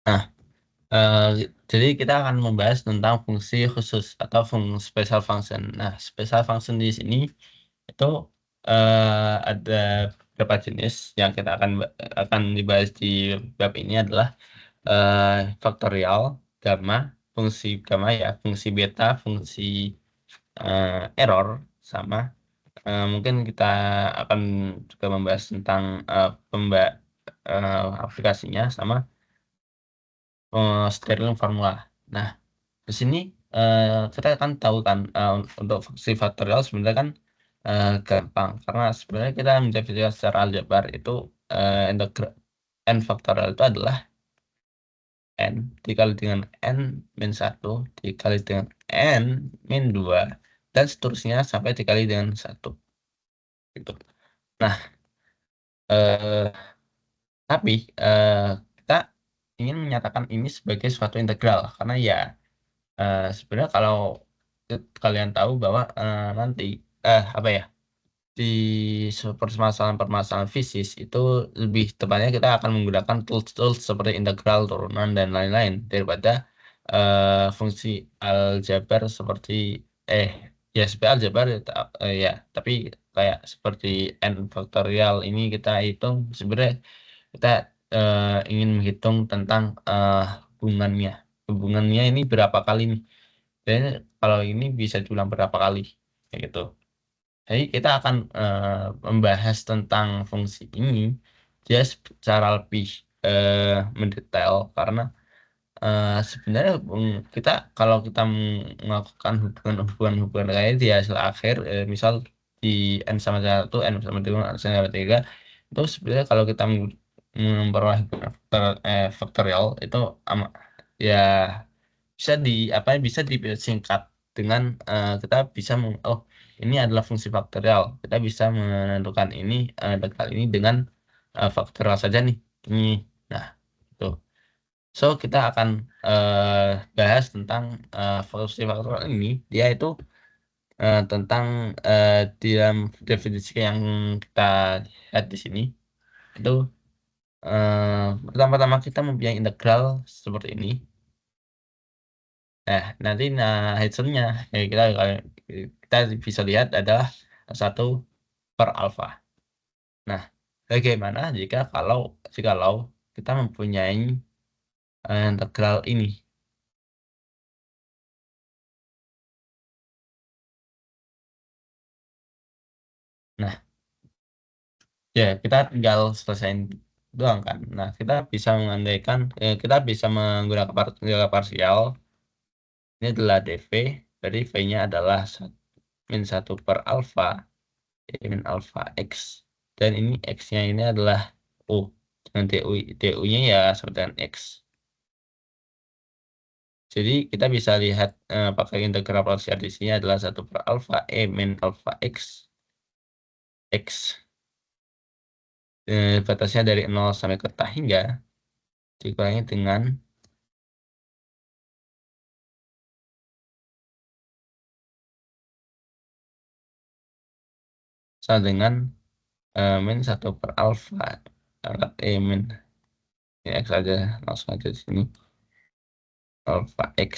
Nah, jadi kita akan membahas tentang fungsi khusus atau special function. Nah, special function di sini itu ada beberapa jenis yang kita akan dibahas di bab ini adalah faktorial, gamma, fungsi gamma ya, fungsi beta, fungsi error, sama mungkin kita akan juga membahas tentang aplikasinya sama Sterling formula. Nah, di sini kita kan tahu kan untuk fungsi faktorial sebenarnya kan gampang karena sebenarnya kita mendefinisikan secara aljabar itu integral n faktorial itu adalah n dikali dengan n min 1 dikali dengan n min 2 dan seterusnya sampai dikali dengan 1 gitu. Nah, eh, tapi kita ingin menyatakan ini sebagai suatu integral karena ya sebenarnya kalau kalian tahu bahwa nanti apa ya di permasalahan-permasalahan fisis itu lebih tepatnya kita akan menggunakan tools-tools seperti integral, turunan dan lain-lain daripada fungsi aljabar seperti eh ya seperti aljabar ya, ya tapi kayak seperti n faktorial ini kita hitung sebenarnya kita ingin menghitung tentang hubungannya. Hubungannya ini berapa kali nih? Dan kalau ini bisa diulang berapa kali? Kayak gitu. Jadi kita akan membahas tentang fungsi ini dia secara lebih mendetail karena sebenarnya kita kalau kita melakukan hubungan-hubungan kayak di hasil akhir misal di n sama 1, n sama 2, n sama 3 itu sebenarnya kalau kita memperoleh faktorial itu ya bisa bisa disingkat dengan kita bisa oh ini adalah fungsi faktorial, kita bisa menentukan ini integral ini dengan faktorial saja nih ini. Nah, itu so kita akan bahas tentang fungsi faktorial ini. Dia itu tentang di dalam definisi yang kita lihat di sini itu pertama-tama kita mempunyai integral seperti ini. Nanti hasilnya kita bisa lihat adalah 1/alfa. Nah, bagaimana jikalau kita mempunyai integral ini? Nah, ya kita tinggal selesaiin doang kan. Nah, kita bisa mengandaikan kita bisa menggunakan teori parsial. Ini adalah dv, jadi v-nya adalah min 1/alfa min alfa x, dan ini x-nya ini adalah u, dan du-nya ya sama dengan x. Jadi kita bisa lihat pakai integral parsial di sini adalah 1/alfa min alfa x batasnya dari 0 sampai ke tah hingga dikurangi dengan sama dengan min 1/alfa angkat min ini x aja langsung aja di sini alfa x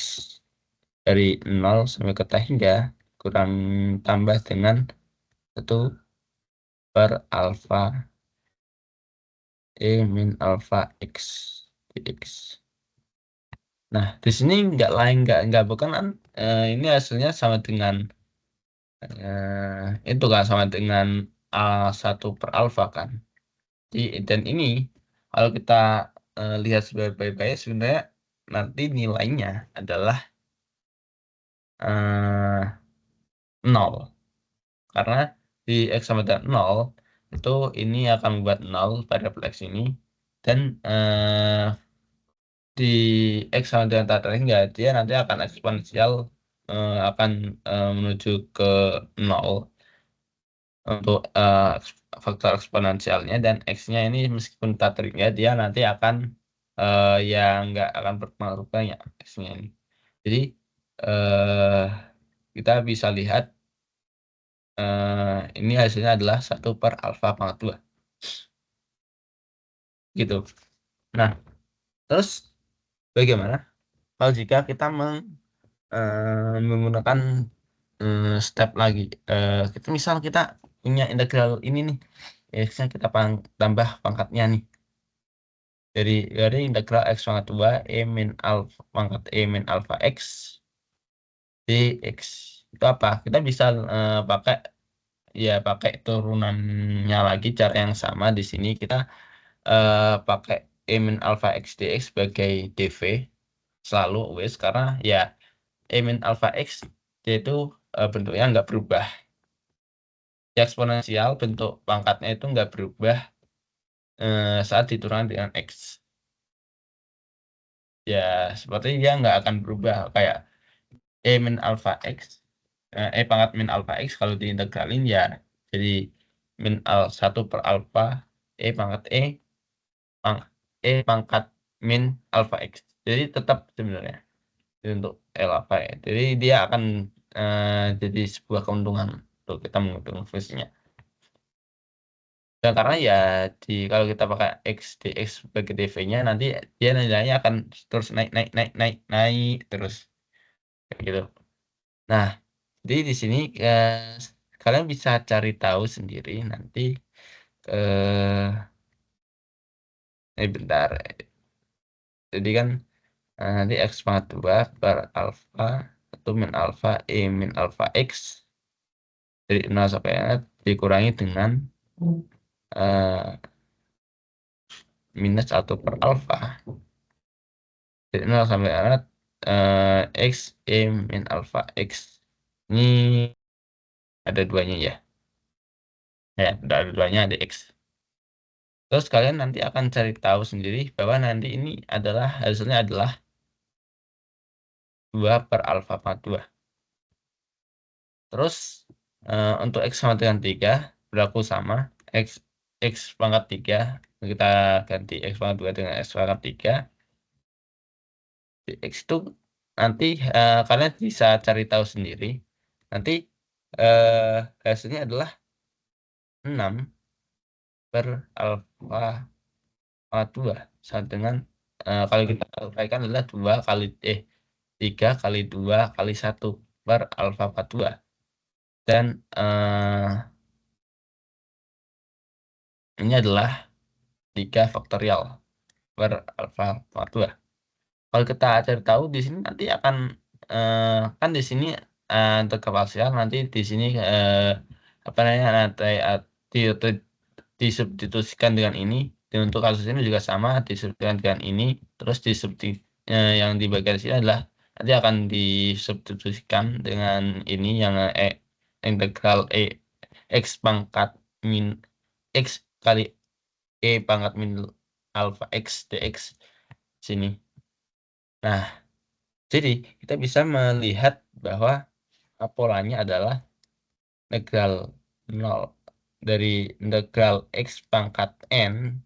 dari 0 sampai ke tah hingga kurang tambah dengan 1/alfa min alfa x dx. Nah, di sini nggak bukan kan ini hasilnya sama dengan itu kan sama dengan A1/alfa kan. Dan ini kalau kita lihat sebaik-baik sebenarnya nanti nilainya adalah 0 karena di x sama dengan 0 itu ini akan membuat 0 variabel x ini, dan di x sama dengan tak hingga dia nanti akan eksponensial akan menuju ke 0 untuk faktor eksponensialnya, dan x-nya ini meskipun tak hingga dia nanti akan ya nggak akan berpengaruh banyak x-nya ini. Jadi eh, kita bisa lihat ini hasilnya adalah 1/alfa pangkat 2 gitu. Nah, terus bagaimana kalau jika kita menggunakan step lagi. Kita misal kita punya integral ini nih, x-nya kita tambah pangkatnya nih. Dari integral x pangkat 2 e min alpha pangkat e min alpha x dx. Itu apa? Kita bisa pakai turunannya lagi, cara yang sama di sini kita pakai e min alpha x dx sebagai dv selalu wis, karena ya e min alpha x dia itu bentuknya nggak berubah. Ya, eksponensial bentuk pangkatnya itu nggak berubah saat diturunkan dengan x. Ya, seperti dia nggak akan berubah kayak e min alpha x, pangkat min alpha x kalau diintegralin ya jadi min al 1 per alpha e pangkat pang, pangkat min alpha x. Jadi tetap sebenarnya itu untuk L apa ya. Jadi dia akan jadi sebuah keuntungan untuk kita menghitung fungsinya. Dan karena ya kalau kita pakai x dx sebagai dv-nya, nanti dia nilainya akan terus naik naik naik naik naik terus kayak gitu. Nah, jadi di sini kalian bisa cari tahu sendiri nanti. Bentar. Jadi kan nanti x pangkat 2 per alpha atau min alpha e min alpha x dari 0 sampai n dikurangi dengan eh, minus 1 per alpha dari 0 sampai n x e min alpha x. Ini ada duanya ya. Ya, ada duanya, ada x. Terus kalian nanti akan cari tahu sendiri bahwa nanti ini hasilnya adalah 2 per alpha pangkat 2. Terus untuk x sama dengan 3 berlaku sama. X pangkat 3 kita ganti x pangkat 2 dengan x pangkat 3. X itu nanti kalian bisa cari tahu sendiri. Nanti hasilnya adalah 6 per alpha pangkat 2 sama dengan kalau kita uraikan adalah 3 kali 2 kali 1 per alpha pangkat 2. Dan ini adalah 3 faktorial per alpha pangkat 2. Kalau kita cari tahu di sini nanti akan kan di sini untuk parsial nanti di sini apa namanya nanti disubstitusikan dengan ini, dan untuk kasus ini juga sama, disubstitusikan dengan ini, terus yang di bagian sini adalah nanti akan disubstitusikan dengan ini yang integral x pangkat min x kali pangkat min alpha x dx sini. Nah, jadi kita bisa melihat bahwa polanya adalah integral 0 dari integral x pangkat n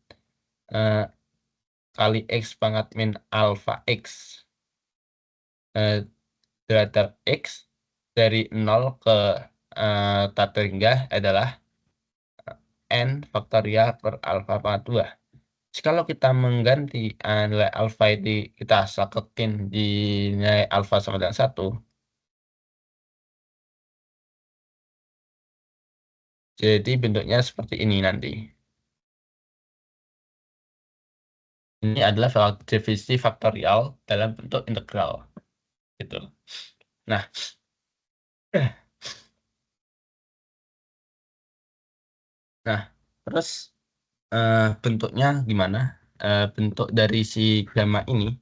kali x pangkat min alpha x terhadap x dari 0 ke tak terhingga adalah n faktorial per alpha pangkat 2. Kalau kita mengganti nilai alfa ini, kita saketin di nilai alfa sama dengan 1, jadi bentuknya seperti ini nanti. Ini adalah definisi faktorial dalam bentuk integral. Gitu. Nah, terus bentuknya gimana? Bentuk dari si gamma ini.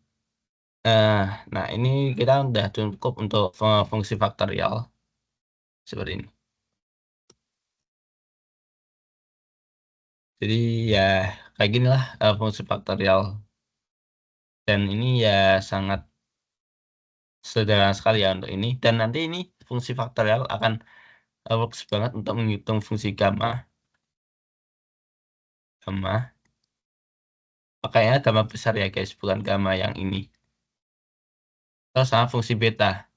Nah, ini kita udah cukup untuk fungsi faktorial seperti ini. Jadi ya kayak gini lah fungsi faktorial. Dan ini ya sangat sederhana sekali ya untuk ini. Dan nanti ini fungsi faktorial akan works banget untuk menghitung fungsi gamma. Makanya gamma besar ya guys, bukan gamma yang ini. Terus sama fungsi beta.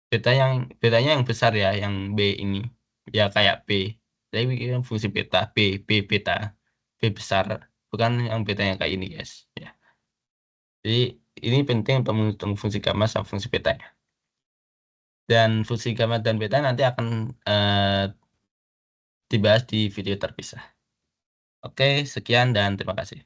Betanya yang besar ya, yang B ini. Ya kayak B. Tapi ini kan fungsi beta, B beta. B besar. bukan yang betanya kayak ini guys. Ya. Jadi ini penting untuk menghitung fungsi gamma sama fungsi betanya. Dan fungsi gamma dan beta nanti akan dibahas di video terpisah. Oke, sekian dan terima kasih.